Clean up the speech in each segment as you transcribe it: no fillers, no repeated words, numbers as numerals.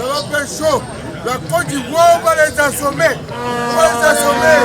Ça va faire chaud. La Côte d'Ivoire, on va les assommer. On va les assommer.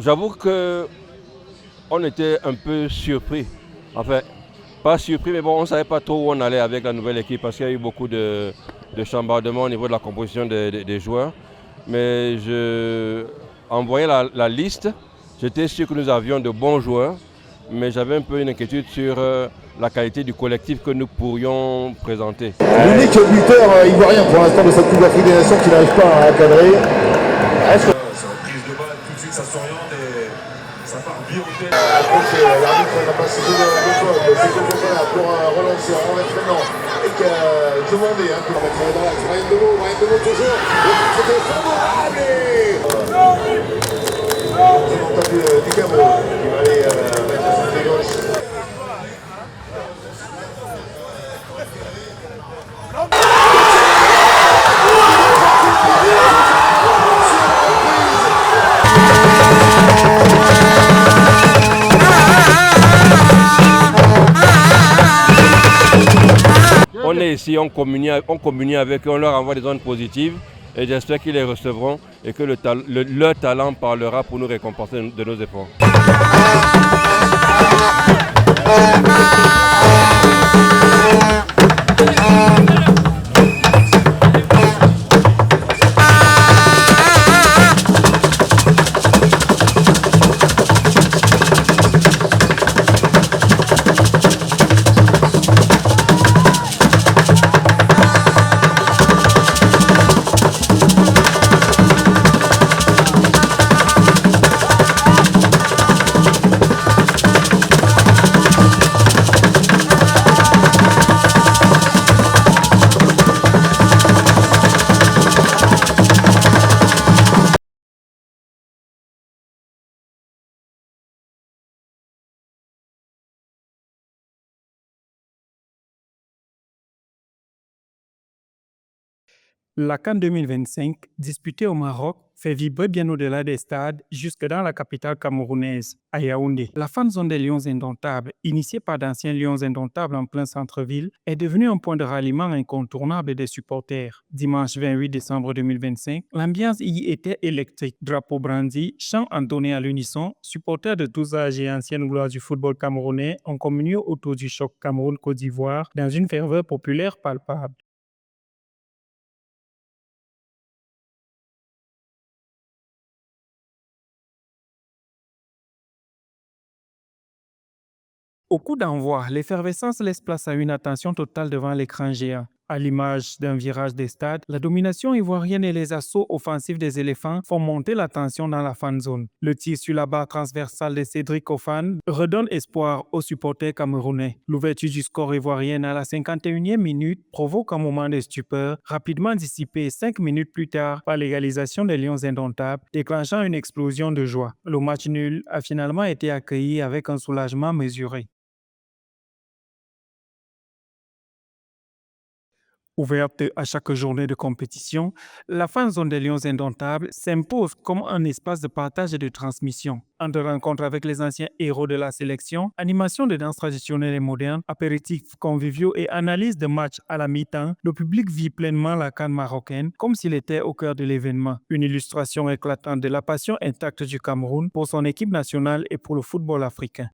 J'avoue que on était un peu surpris. Enfin, pas surpris, mais bon, on ne savait pas trop où on allait avec la nouvelle équipe parce qu'il y a eu beaucoup de chambardements au niveau de la composition des joueurs. Mais en voyant la liste, j'étais sûr que nous avions de bons joueurs, mais j'avais un peu une inquiétude sur la qualité du collectif que nous pourrions présenter. L'unique buteur ivoirien pour l'instant de cette Coupe d'Afrique des Nations qui n'arrive pas à cadrer. Prise de balle, tout de suite ça s'oriente et ça part bien au tête. L'arbitre n'a pas cité le faute, c'est Fofana pour relancer, on renverse maintenant. Et qui a demandé pour mettre dans l'axe. Ryan Demo toujours. C'était favorable. Du Cameroun qui va aller mettre son pied gauche. On est ici, on communie avec eux, on leur envoie des ondes positives et j'espère qu'ils les recevront et que leur talent parlera pour nous récompenser de nos efforts. La CAN 2025, disputée au Maroc, fait vibrer bien au-delà des stades, jusque dans la capitale camerounaise, à Yaoundé. La fan zone des Lions Indomptables, initiée par d'anciens Lions Indomptables en plein centre-ville, est devenue un point de ralliement incontournable des supporters. Dimanche 28 décembre 2025, l'ambiance y était électrique. Drapeau brandi, chants entonnés à l'unisson, supporters de tous âges et anciennes gloires du football camerounais ont communié autour du choc Cameroun-Côte d'Ivoire dans une ferveur populaire palpable. Au coup d'envoi, l'effervescence laisse place à une attention totale devant l'écran géant. À l'image d'un virage des stades, la domination ivoirienne et les assauts offensifs des éléphants font monter la tension dans la fan zone. Le tir sur la barre transversale de Cédric Ofan redonne espoir aux supporters camerounais. L'ouverture du score ivoirien à la 51e minute provoque un moment de stupeur, rapidement dissipé 5 minutes plus tard par l'égalisation des Lions Indomptables, déclenchant une explosion de joie. Le match nul a finalement été accueilli avec un soulagement mesuré. Ouverte à chaque journée de compétition, la fan zone des Lions Indomptables s'impose comme un espace de partage et de transmission. Entre rencontres avec les anciens héros de la sélection, animation de danse traditionnelle et moderne, apéritifs conviviaux et analyse de matchs à la mi-temps, le public vit pleinement la CAN marocaine comme s'il était au cœur de l'événement. Une illustration éclatante de la passion intacte du Cameroun pour son équipe nationale et pour le football africain.